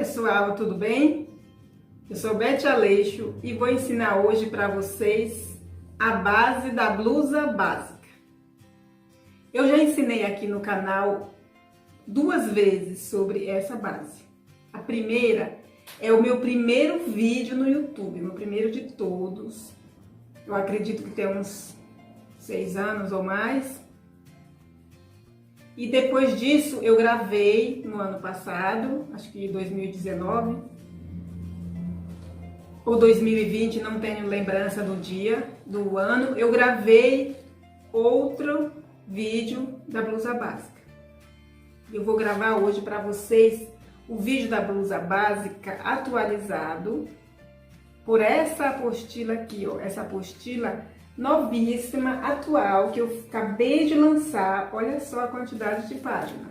pessoal, tudo bem? Eu sou Beth Aleixo e vou ensinar hoje para vocês a base da blusa básica. Eu já ensinei aqui no canal 2 vezes sobre essa base. A primeira é o meu primeiro vídeo no YouTube, meu primeiro de todos. Eu acredito que tem uns 6 anos ou mais. E depois disso eu gravei no ano passado, acho que 2019 ou 2020, não tenho lembrança do dia, do ano, eu gravei outro vídeo da blusa básica. Eu vou gravar hoje para vocês o vídeo da blusa básica atualizado por essa apostila aqui, ó, essa apostila novíssima, atual, que eu acabei de lançar. Olha só a quantidade de páginas.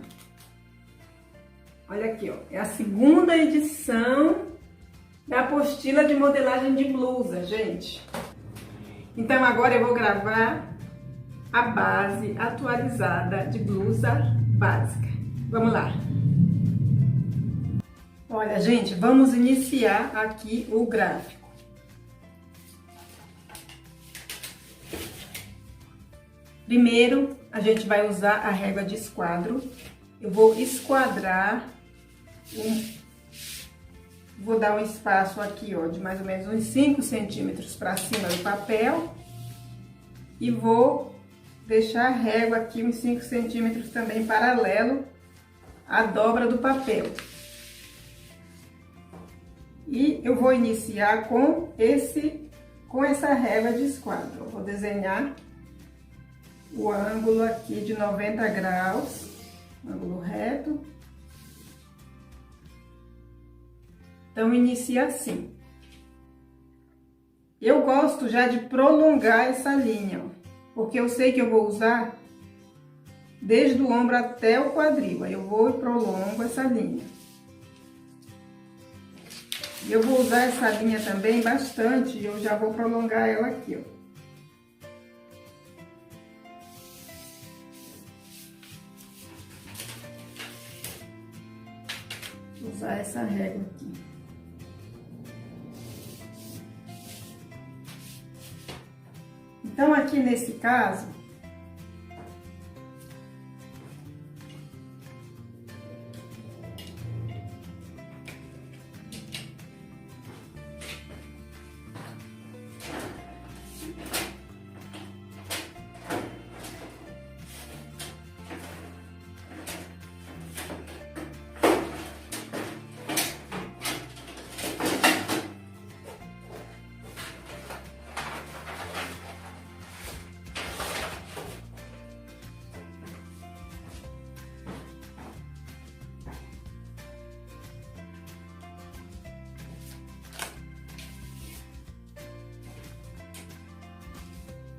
Olha aqui, ó, é a 2ª edição da apostila de modelagem de blusa, gente. Então agora eu vou gravar a base atualizada de blusa básica. Vamos lá. Olha, gente, vamos iniciar aqui o gráfico. Primeiro, a gente vai usar a régua de esquadro. Eu vou esquadrar, vou dar um espaço aqui, ó, de mais ou menos uns 5 centímetros para cima do papel. E vou deixar a régua aqui uns 5 centímetros também paralelo à dobra do papel. E eu vou iniciar com essa régua de esquadro. Eu vou desenhar o ângulo aqui de 90 graus, ângulo reto. Então, inicia assim. Eu gosto já de prolongar essa linha, ó, porque eu sei que eu vou usar desde o ombro até o quadril. Aí eu vou e prolongo essa linha. Eu vou usar essa linha também bastante, e eu já vou prolongar ela aqui, ó. Vou usar essa régua aqui. Então, aqui nesse caso,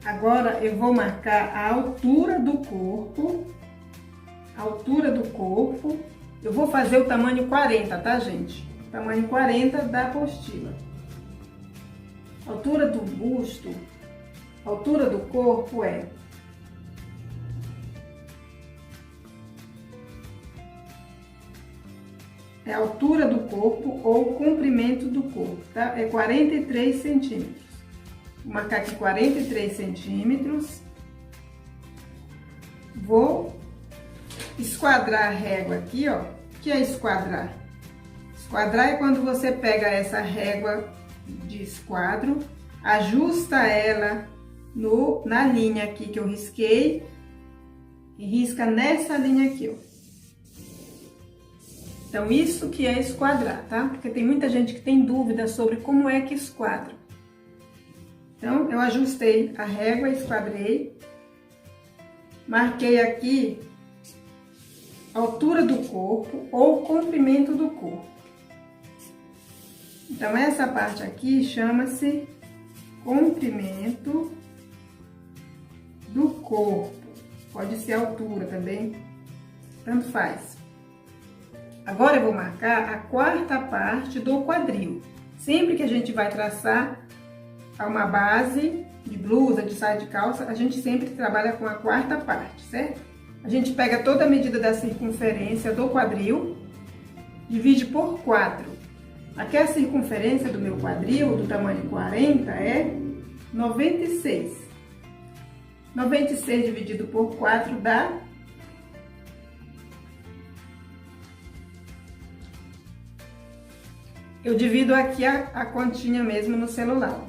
agora eu vou marcar a altura do corpo. A altura do corpo. Eu vou fazer o tamanho 40, tá, gente? Tamanho 40 da apostila. Altura do busto, altura do corpo é a altura do corpo ou comprimento do corpo, tá? É 43 centímetros. Vou marcar aqui 43 centímetros. Vou esquadrar a régua aqui, ó. O que é esquadrar? Esquadrar é quando você pega essa régua de esquadro, ajusta ela na linha aqui que eu risquei e risca nessa linha aqui, ó. Então, isso que é esquadrar, tá? Porque tem muita gente que tem dúvida sobre como é que esquadra. Então, eu ajustei a régua, esquadrei, marquei aqui a altura do corpo ou comprimento do corpo. Então, essa parte aqui chama-se comprimento do corpo. Pode ser altura também, tanto faz. Agora eu vou marcar a 4ª parte do quadril. Sempre que a gente vai traçar uma base de blusa, de saia de calça, a gente sempre trabalha com a 4ª parte, certo? A gente pega toda a medida da circunferência do quadril divide por 4. Aqui a circunferência do meu quadril, do tamanho 40, é 96. 96 dividido por 4 dá... Eu divido aqui a continha mesmo no celular.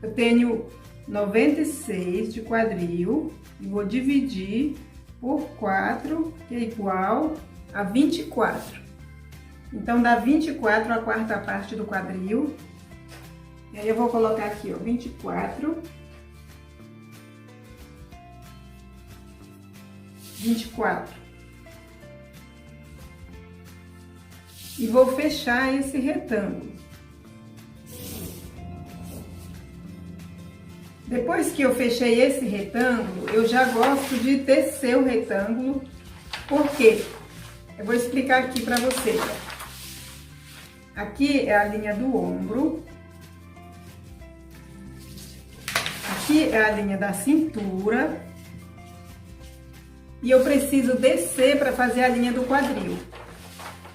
Eu tenho 96 de quadril e vou dividir por 4, que é igual a 24. Então, dá 24 a quarta parte do quadril. E aí, eu vou colocar aqui, ó, 24. 24. E vou fechar esse retângulo. Depois que eu fechei esse retângulo, eu já gosto de tecer o retângulo. Por quê? Eu vou explicar aqui para vocês. Aqui é a linha do ombro. Aqui é a linha da cintura. E eu preciso descer para fazer a linha do quadril.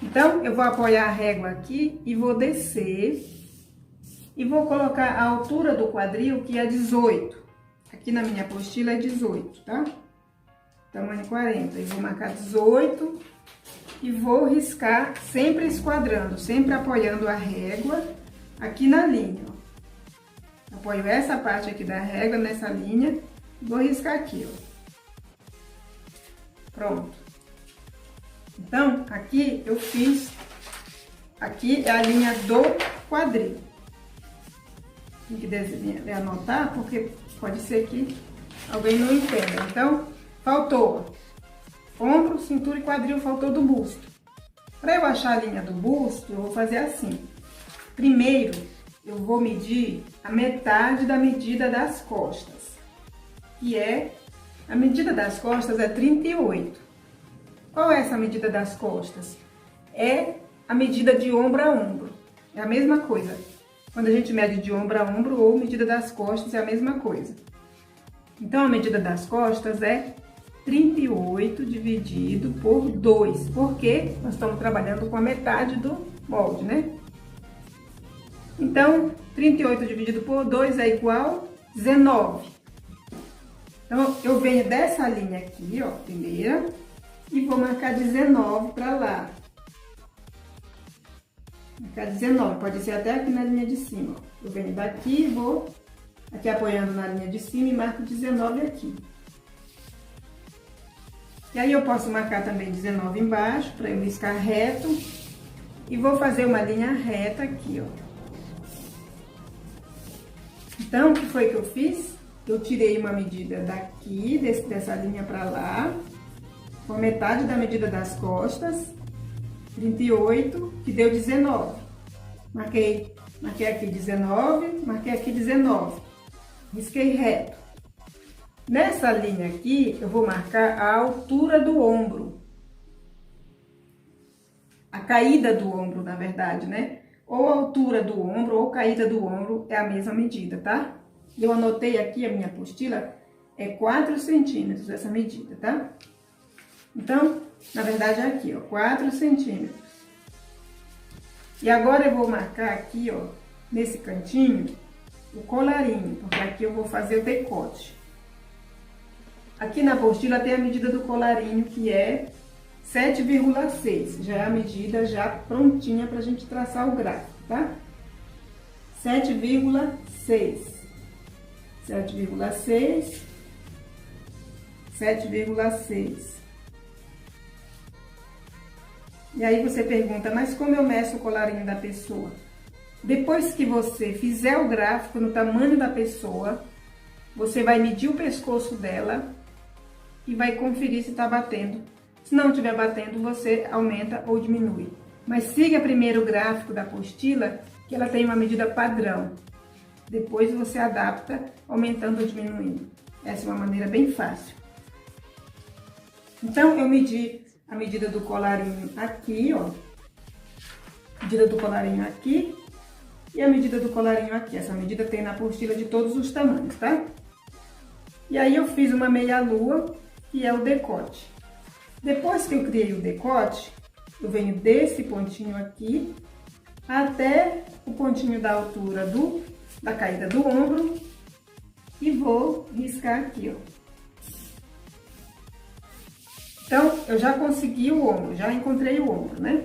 Então, eu vou apoiar a régua aqui e vou descer. E vou colocar a altura do quadril, que é 18. Aqui na minha apostila é 18, tá? Tamanho 40. Eu vou marcar 18 e vou riscar sempre esquadrando, sempre apoiando a régua aqui na linha, ó. Apoio essa parte aqui da régua nessa linha e vou riscar aqui, ó. Pronto. Então, aqui eu fiz... Aqui é a linha do quadril. Tem que anotar, porque pode ser que alguém não entenda. Então, faltou ombro, cintura e quadril, faltou do busto. Para eu achar a linha do busto, eu vou fazer assim. Primeiro, eu vou medir a metade da medida das costas, que é... A medida das costas é 38. Qual é essa medida das costas? É a medida de ombro a ombro. É a mesma coisa. Quando a gente mede de ombro a ombro ou medida das costas, é a mesma coisa. Então, a medida das costas é 38 dividido por 2, porque nós estamos trabalhando com a metade do molde, né? Então, 38 dividido por 2 é igual a 19. Então, eu venho dessa linha aqui, ó, primeira, e vou marcar 19 para lá. Marcar 19, pode ser até aqui na linha de cima, ó. Eu venho daqui, vou aqui apoiando na linha de cima e marco 19 aqui. E aí eu posso marcar também 19 embaixo, para eu riscar reto. E vou fazer uma linha reta aqui, ó. Então, o que foi que eu fiz? Eu tirei uma medida daqui, dessa linha para lá, com a metade da medida das costas, 38, que deu 19. Marquei aqui 19, marquei aqui 19. Risquei reto. Nessa linha aqui, eu vou marcar a altura do ombro. A caída do ombro, na verdade, né? Ou a altura do ombro ou caída do ombro é a mesma medida, tá? Eu anotei aqui a minha apostila, é 4 centímetros essa medida, tá? Então, na verdade é aqui, ó, 4 centímetros. E agora eu vou marcar aqui, ó, nesse cantinho, o colarinho, porque aqui eu vou fazer o decote. Aqui na apostila tem a medida do colarinho, que é 7,6. Já é a medida já prontinha pra gente traçar o gráfico, tá? 7,6. 7,6. 7,6. E aí você pergunta, mas como eu meço o colarinho da pessoa? Depois que você fizer o gráfico no tamanho da pessoa, você vai medir o pescoço dela e vai conferir se tá batendo. Se não estiver batendo, você aumenta ou diminui. Mas siga primeiro o gráfico da apostila, que ela tem uma medida padrão. Depois você adapta, aumentando ou diminuindo. Essa é uma maneira bem fácil. Então, eu medi a medida do colarinho aqui, ó. Medida do colarinho aqui e a medida do colarinho aqui. Essa medida tem na apostila de todos os tamanhos, tá? E aí eu fiz uma meia-lua, que é o decote. Depois que eu criei o decote, Eu venho desse pontinho aqui até o pontinho da altura da caída do ombro e vou riscar aqui, ó. Então, eu já consegui o ombro, já encontrei o ombro, né?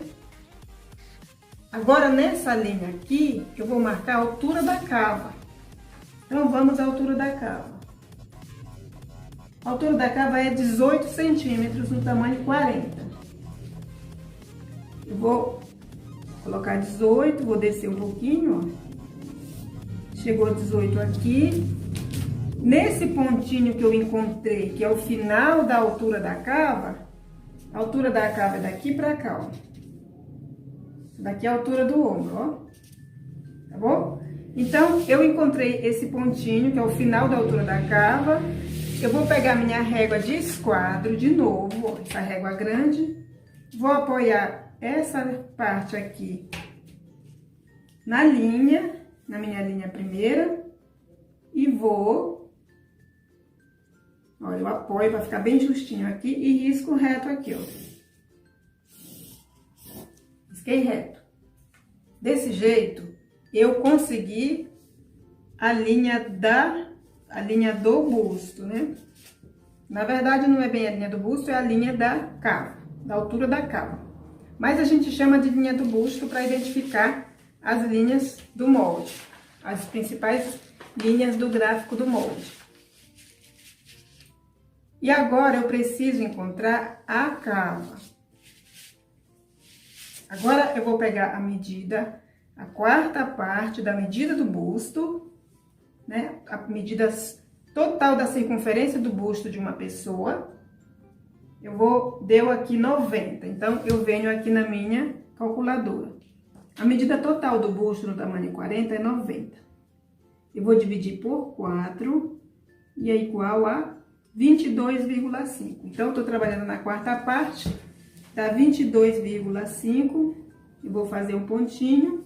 Agora, nessa linha aqui, eu vou marcar a altura da cava. Então, vamos à altura da cava. A altura da cava é 18 centímetros no tamanho 40. Eu vou colocar 18, vou descer um pouquinho, ó. Chegou 18 aqui. Nesse pontinho que eu encontrei, que é o final da altura da cava, a altura da cava é daqui pra cá, ó. Daqui é a altura do ombro, ó. Tá bom? Então, eu encontrei esse pontinho, que é o final da altura da cava. Eu vou pegar minha régua de esquadro de novo, ó, essa régua grande. Vou apoiar essa parte aqui na linha, na minha linha primeira. E vou... Ó, eu apoio para ficar bem justinho aqui e risco reto aqui, ó. Risquei reto. Desse jeito, eu consegui a linha do busto, né? Na verdade, não é bem a linha do busto, é a linha da cava, da altura da cava. Mas a gente chama de linha do busto para identificar as linhas do molde, as principais linhas do gráfico do molde. E agora eu preciso encontrar a cava. Agora eu vou pegar a medida, a quarta parte da medida do busto, né? A medida total da circunferência do busto de uma pessoa. Deu aqui 90, então eu venho aqui na minha calculadora. A medida total do busto no tamanho 40 é 90. Eu vou dividir por 4 e é igual a 22,5. Então, eu tô trabalhando na quarta parte, dá 22,5. Eu vou fazer um pontinho.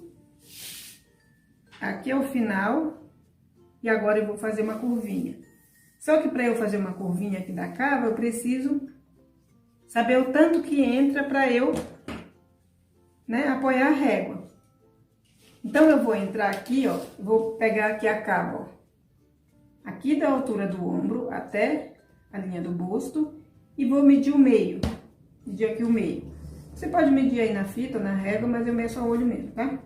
Aqui é o final. E agora eu vou fazer uma curvinha. Só que para eu fazer uma curvinha aqui da cava, eu preciso saber o tanto que entra para eu, né, apoiar a régua. Então, eu vou entrar aqui, ó, vou pegar aqui a cava, ó. Aqui da altura do ombro até a linha do busto e vou medir o meio, medir aqui o meio. Você pode medir aí na fita ou na régua, mas eu meço a olho mesmo, tá?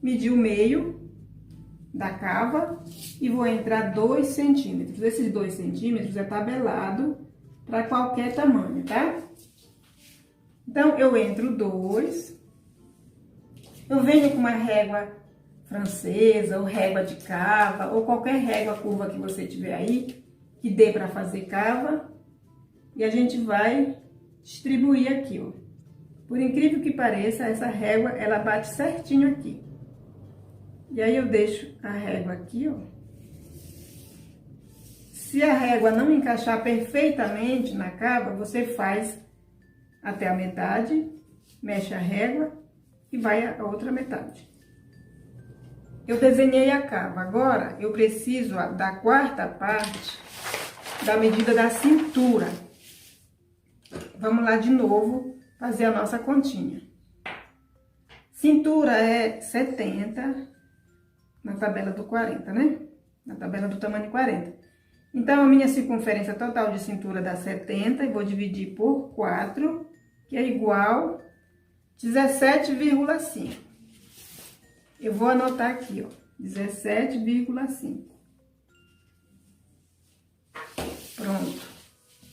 Medir o meio da cava e vou entrar 2 centímetros. Esses 2 centímetros é tabelado para qualquer tamanho, tá? Então, eu entro 2, eu venho com uma régua francesa, ou régua de cava, ou qualquer régua curva que você tiver aí, que dê para fazer cava, e a gente vai distribuir aqui, ó. Por incrível que pareça, essa régua, ela bate certinho aqui. E aí eu deixo a régua aqui, ó. Se a régua não encaixar perfeitamente na cava, você faz até a metade, mexe a régua e vai a outra metade. Eu desenhei a cava, agora eu preciso da quarta parte da medida da cintura. Vamos lá de novo fazer a nossa continha. Cintura é 70 na tabela do 40, né? Na tabela do tamanho 40. Então, a minha circunferência total de cintura dá 70 e vou dividir por 4, que é igual a 17,5. Eu vou anotar aqui, ó, 17,5. Pronto.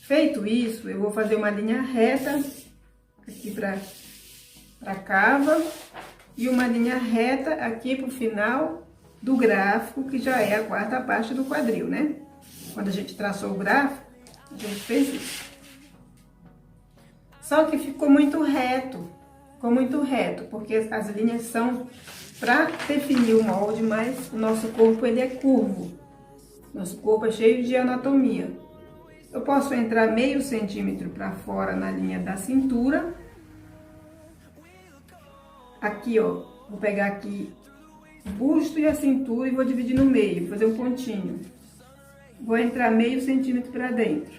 Feito isso, eu vou fazer uma linha reta aqui pra cava e uma linha reta aqui pro final do gráfico, que já é a quarta parte do quadril, né? Quando a gente traçou o gráfico, a gente fez isso. Só que ficou muito reto, porque as linhas são para definir o molde, mas o nosso corpo ele é curvo. Nosso corpo é cheio de anatomia. Eu posso entrar meio centímetro para fora na linha da cintura. Aqui, ó, vou pegar aqui o busto e a cintura e vou dividir no meio, fazer um pontinho. Vou entrar meio centímetro para dentro.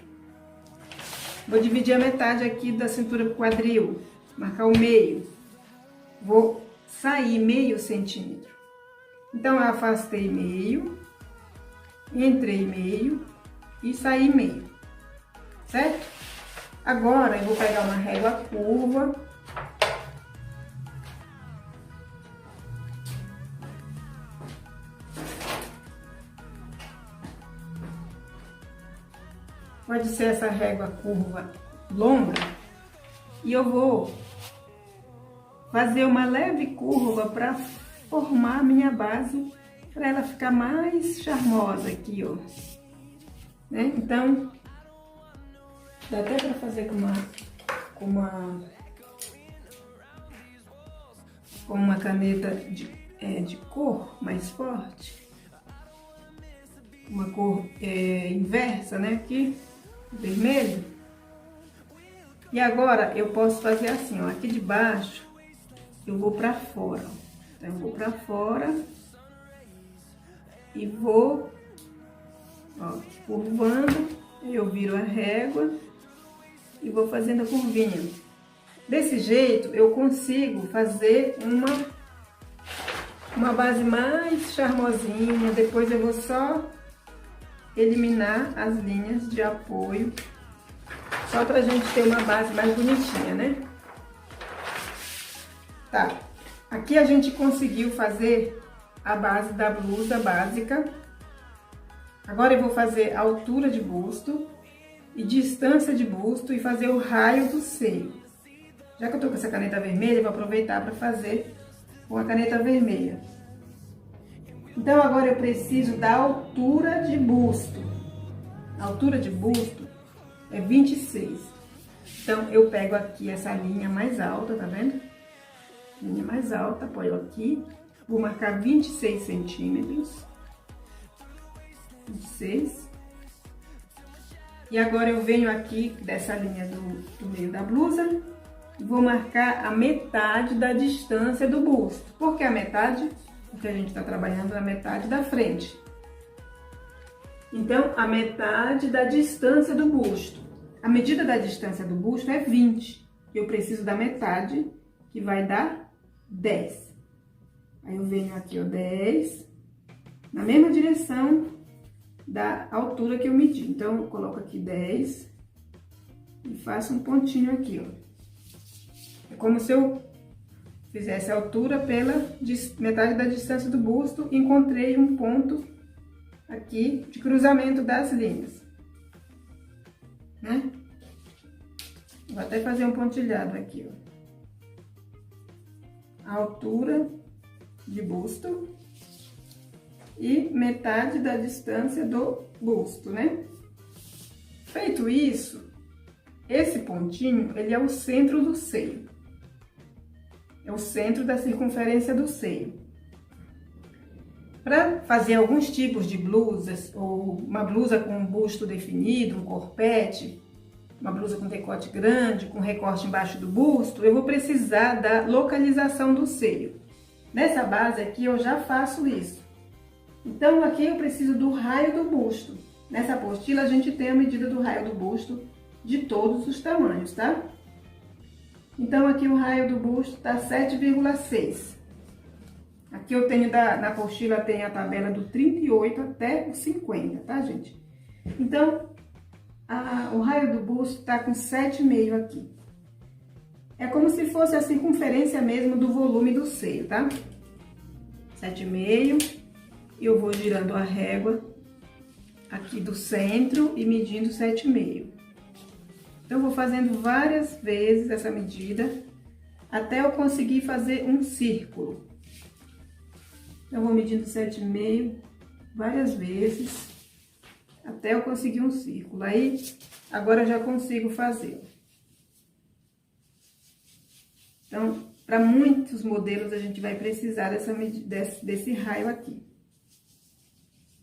Vou dividir a metade aqui da cintura pro quadril. marcar o meio. Vou sair meio centímetro. Então, eu afastei meio, entrei meio e saí meio, certo? Agora, eu vou pegar uma régua curva. Pode ser essa régua curva longa. E eu vou fazer uma leve curva para formar a minha base, para ela ficar mais charmosa aqui, ó. Né? Então, dá até para fazer com uma caneta de cor mais forte. Uma cor inversa, né? Aqui, vermelho. E agora eu posso fazer assim, ó. Aqui de baixo eu vou pra fora, ó. Então eu vou pra fora e vou, ó, curvando. Eu viro a régua e vou fazendo a curvinha. Desse jeito eu consigo fazer uma base mais charmosinha. Depois eu vou só eliminar as linhas de apoio, só pra gente ter uma base mais bonitinha, né? Tá, aqui a gente conseguiu fazer a base da blusa básica. Agora eu vou fazer a altura de busto e distância de busto e fazer o raio do seio. Já que eu tô com essa caneta vermelha, eu vou aproveitar para fazer com a caneta vermelha. Então agora eu preciso da altura de busto. A altura de busto é 26. Então eu pego aqui essa linha mais alta, tá vendo? Linha mais alta, apoio aqui. Vou marcar 26 centímetros. 26. E agora eu venho aqui dessa linha do meio da blusa e vou marcar a metade da distância do busto. Por que a metade? Porque a gente está trabalhando na metade da frente. Então, a metade da distância do busto. A medida da distância do busto é 20. Eu preciso da metade, que vai dar 10. Aí eu venho aqui, ó, 10, na mesma direção da altura que eu medi. Então, eu coloco aqui 10 e faço um pontinho aqui, ó. É como se eu fizesse a altura pela metade da distância do busto e encontrei um ponto aqui de cruzamento das linhas, né? Vou até fazer um pontilhado aqui, ó. A altura de busto e metade da distância do busto, né? Feito isso, esse pontinho, ele é o centro do seio. É o centro da circunferência do seio. Para fazer alguns tipos de blusas, ou uma blusa com um busto definido, um corpete, uma blusa com decote grande, com recorte embaixo do busto, eu vou precisar da localização do seio. Nessa base aqui eu já faço isso. Então aqui eu preciso do raio do busto. Nessa apostila a gente tem a medida do raio do busto de todos os tamanhos, tá? Então aqui o raio do busto tá 7,6. Aqui eu tenho, na apostila tem a tabela do 38 até o 50, tá, gente? Então, o raio do busto tá com 7,5 aqui. É como se fosse a circunferência mesmo do volume do seio, tá? 7,5. E eu vou girando a régua aqui do centro e medindo 7,5. Então, eu vou fazendo várias vezes essa medida até eu conseguir fazer um círculo. Eu vou medindo 7,5 várias vezes até eu conseguir um círculo. Aí, agora eu já consigo fazer. Então, para muitos modelos a gente vai precisar desse raio aqui.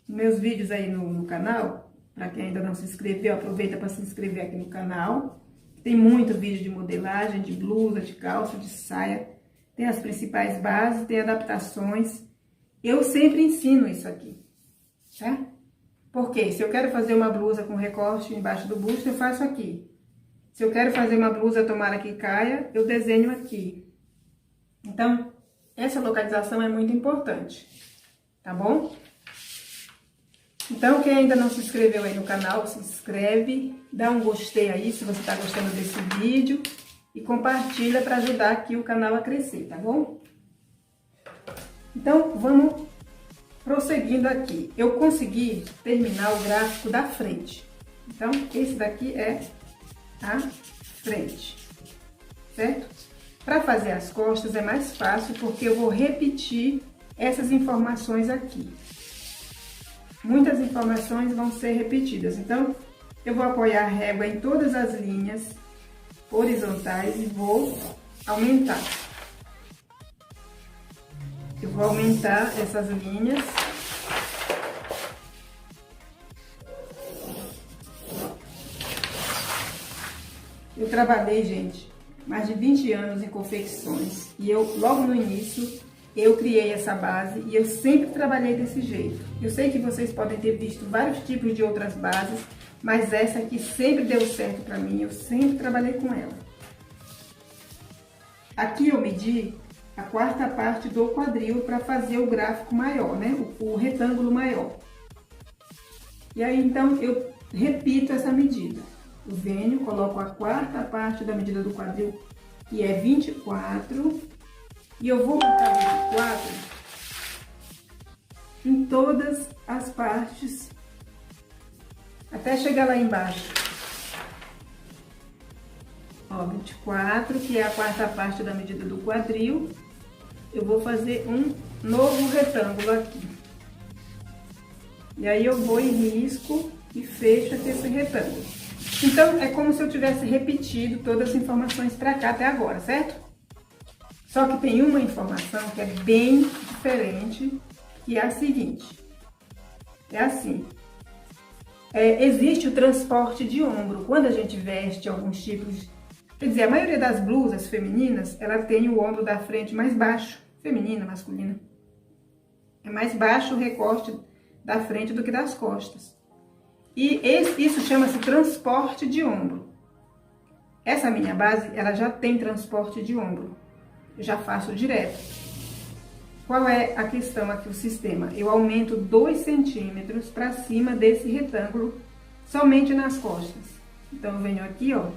Meus vídeos aí no canal, para quem ainda não se inscreveu, aproveita para se inscrever aqui no canal. Tem muito vídeo de modelagem, de blusa, de calça, de saia. Tem as principais bases, tem adaptações. Eu sempre ensino isso aqui, tá? Porque se eu quero fazer uma blusa com recorte embaixo do busto, eu faço aqui. Se eu quero fazer uma blusa, tomara que caia, eu desenho aqui. Então, essa localização é muito importante, tá bom? Então, quem ainda não se inscreveu aí no canal, se inscreve, dá um gostei aí se você tá gostando desse vídeo e compartilha para ajudar aqui o canal a crescer, tá bom? Então, vamos prosseguindo aqui. Eu consegui terminar o gráfico da frente. Então, esse daqui é a frente, certo? Para fazer as costas é mais fácil, porque eu vou repetir essas informações aqui. Muitas informações vão ser repetidas, então eu vou apoiar a régua em todas as linhas horizontais e vou aumentar. Eu vou aumentar essas linhas. Eu trabalhei, gente, mais de 20 anos em confecções e logo no início, eu criei essa base e eu sempre trabalhei desse jeito. Eu sei que vocês podem ter visto vários tipos de outras bases, mas essa aqui sempre deu certo pra mim, eu sempre trabalhei com ela. Aqui eu medi a quarta parte do quadril para fazer o gráfico maior, né? O retângulo maior. E aí, então, eu repito essa medida. Eu venho, coloco a quarta parte da medida do quadril, que é 24, e eu vou marcar 24 em todas as partes, até chegar lá embaixo. Ó, 24, que é a quarta parte da medida do quadril, eu vou fazer um novo retângulo aqui. E aí eu vou e risco e fecho aqui esse retângulo. Então, é como se eu tivesse repetido todas as informações para cá até agora, certo? Só que tem uma informação que é bem diferente, que é a seguinte. É assim. Existe o transporte de ombro. Quando a gente veste alguns tipos... Quer dizer, a maioria das blusas femininas, ela tem o ombro da frente mais baixo. Feminina, masculina. É mais baixo o recorte da frente do que das costas. E isso chama-se transporte de ombro. Essa minha base, ela já tem transporte de ombro. Eu já faço direto. Qual é a questão aqui, o sistema? Eu aumento 2 centímetros para cima desse retângulo, somente nas costas. Então, eu venho aqui, ó,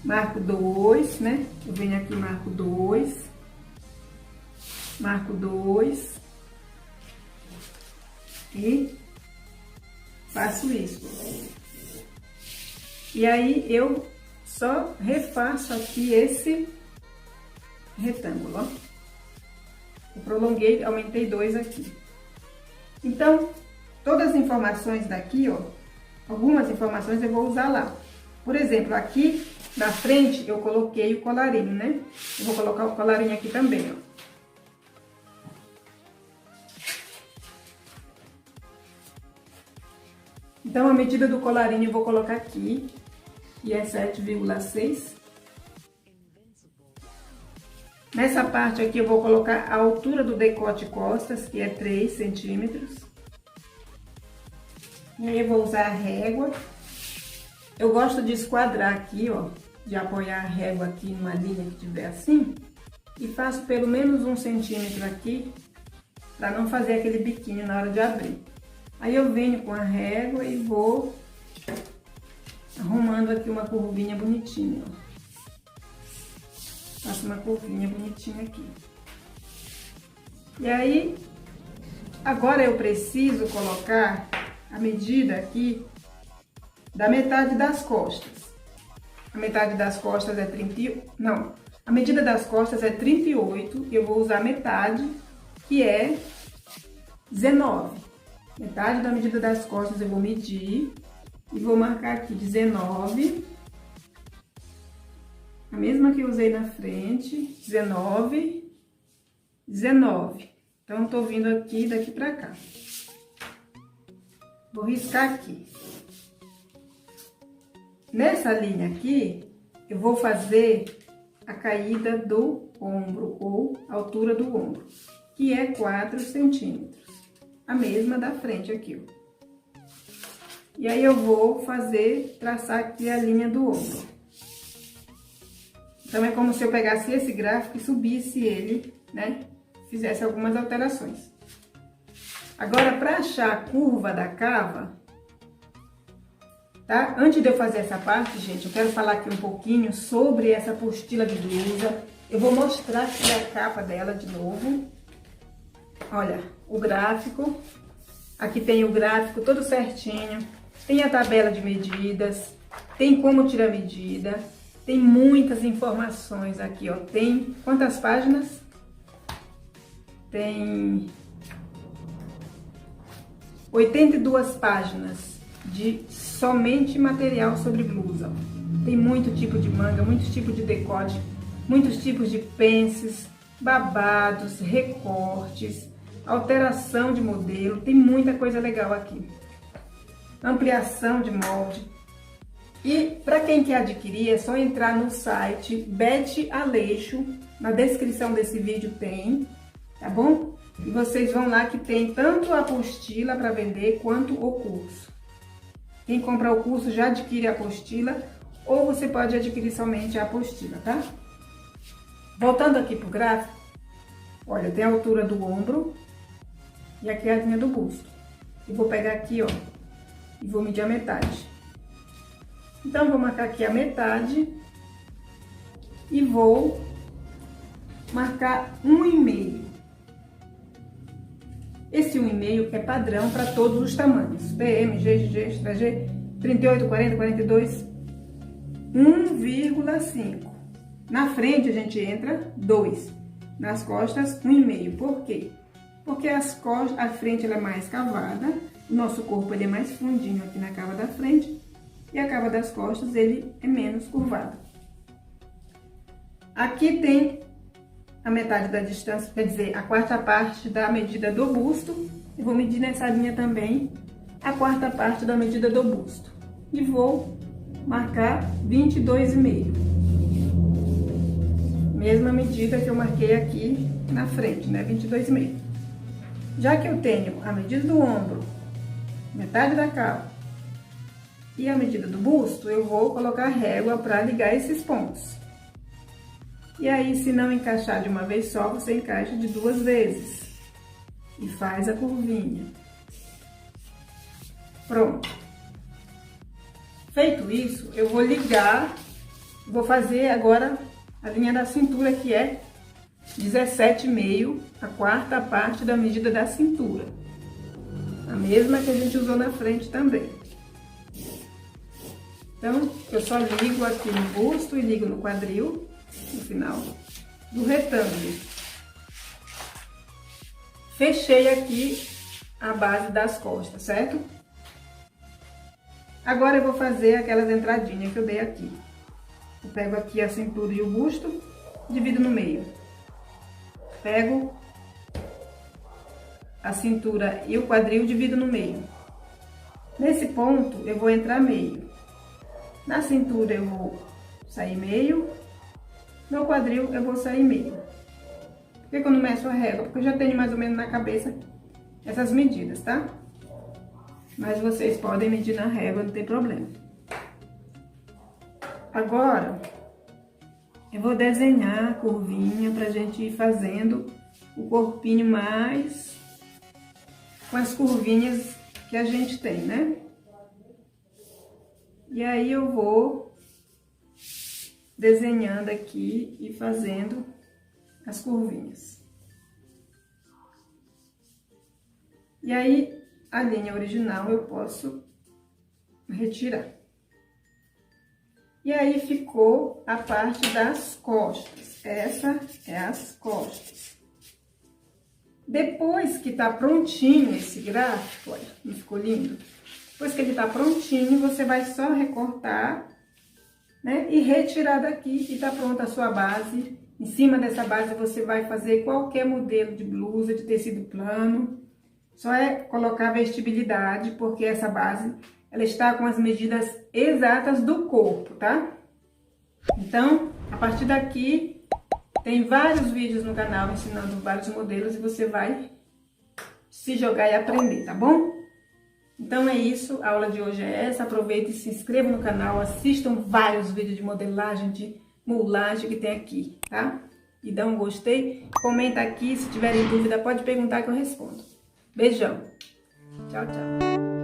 marco 2, né? Eu venho aqui, marco 2, marco 2 e faço isso. E aí, eu só refaço aqui esse retângulo, ó. Eu prolonguei, aumentei 2 aqui. Então, todas as informações daqui, ó, algumas informações eu vou usar lá. Por exemplo, aqui na frente eu coloquei o colarinho, né? Eu vou colocar o colarinho aqui também, ó. Então, a medida do colarinho eu vou colocar aqui, que é 7,6. Nessa parte aqui eu vou colocar a altura do decote costas, que é 3 centímetros. E aí eu vou usar a régua. Eu gosto de esquadrar aqui, ó, de apoiar a régua aqui numa linha que tiver assim. E faço pelo menos 1 centímetro aqui, para não fazer aquele biquinho na hora de abrir. Aí eu venho com a régua e vou arrumando aqui uma curvinha bonitinha, ó. Faço uma curvinha bonitinha aqui. E aí, agora eu preciso colocar a medida aqui da metade das costas. A metade das costas é 30, não, a medida das costas é 38, eu vou usar metade, que é 19. Metade da medida das costas eu vou medir e vou marcar aqui 19. A mesma que eu usei na frente, 19, 19. Então, eu tô vindo aqui, daqui pra cá. Vou riscar aqui. Nessa linha aqui, eu vou fazer a caída do ombro, ou altura do ombro, que é 4 centímetros. A mesma da frente aqui, ó. E aí eu vou traçar aqui a linha do ombro. Então é como se eu pegasse esse gráfico e subisse ele, né? Fizesse algumas alterações. Agora, para achar a curva da cava, tá? Antes de eu fazer essa parte, gente, eu quero falar aqui um pouquinho sobre essa apostila de blusa. Eu vou mostrar aqui a capa dela de novo. Olha, o gráfico. Aqui tem o gráfico todo certinho. Tem a tabela de medidas. Tem como tirar medida. Tem muitas informações aqui, ó. Tem quantas páginas? Tem 82 páginas de somente material sobre blusa. Tem muito tipo de manga, muitos tipos de decote, muitos tipos de pences, babados, recortes, alteração de modelo, tem muita coisa legal aqui. Ampliação de molde. E para quem quer adquirir, é só entrar no site Beth Aleixo, na descrição desse vídeo tem, tá bom? E vocês vão lá que tem tanto a apostila para vender quanto o curso. Quem comprar o curso já adquire a apostila, ou você pode adquirir somente a apostila, tá? Voltando aqui pro gráfico, olha, tem a altura do ombro e aqui a linha do busto. Eu vou pegar aqui, ó, e vou medir a metade. Então, vou marcar aqui a metade e vou marcar 1,5. Esse 1,5 é padrão para todos os tamanhos. PM, G, GG, Extra G, 38, 40, 42, 1,5. Na frente a gente entra 2. Nas costas, 1,5. Por quê? Porque a frente ela é mais cavada, o nosso corpo ele é mais fundinho aqui na cava da frente e a cava das costas ele é menos curvado. Aqui tem a metade da distância, quer dizer, a quarta parte da medida do busto. Eu vou medir nessa linha também a quarta parte da medida do busto. E vou marcar 22,5. Mesma medida que eu marquei aqui na frente, né? 22,5. Já que eu tenho a medida do ombro, metade da cava e a medida do busto, eu vou colocar a régua para ligar esses pontos. E aí, se não encaixar de uma vez só, você encaixa de 2 vezes. E faz a curvinha. Pronto. Feito isso, eu vou ligar, vou fazer agora a linha da cintura, que é 17,5, a quarta parte da medida da cintura. A mesma que a gente usou na frente também. Então, eu só ligo aqui no busto e ligo no quadril, no final do retângulo. Fechei aqui a base das costas, certo? Agora eu vou fazer aquelas entradinhas que eu dei aqui. Eu pego aqui a cintura e o busto, divido no meio. Pego a cintura e o quadril, divido no meio. Nesse ponto eu vou entrar meio. Na cintura eu vou sair meio. No quadril eu vou sair meio. Por que eu não meço a régua? Porque eu já tenho mais ou menos na cabeça essas medidas, tá? Mas vocês podem medir na régua, não tem problema. Agora, eu vou desenhar a curvinha pra gente ir fazendo o corpinho mais com as curvinhas que a gente tem, né? E aí eu vou desenhando aqui e fazendo as curvinhas. E aí, a linha original eu posso retirar. E aí ficou a parte das costas. Essa é as costas. Depois que tá prontinho esse gráfico, olha, não ficou lindo? Depois que ele tá prontinho, você vai só recortar, né? E retirar daqui e tá pronta a sua base. Em cima dessa base você vai fazer qualquer modelo de blusa de tecido plano. Só é colocar vestibilidade, porque essa base, ela está com as medidas exatas do corpo, tá? Então, a partir daqui, tem vários vídeos no canal ensinando vários modelos e você vai se jogar e aprender, tá bom? Então é isso, a aula de hoje é essa. Aproveite e se inscreva no canal, assistam vários vídeos de modelagem, de mulagem que tem aqui, tá? E dá um gostei, comenta aqui, se tiverem dúvida pode perguntar que eu respondo. Beijão, tchau, tchau.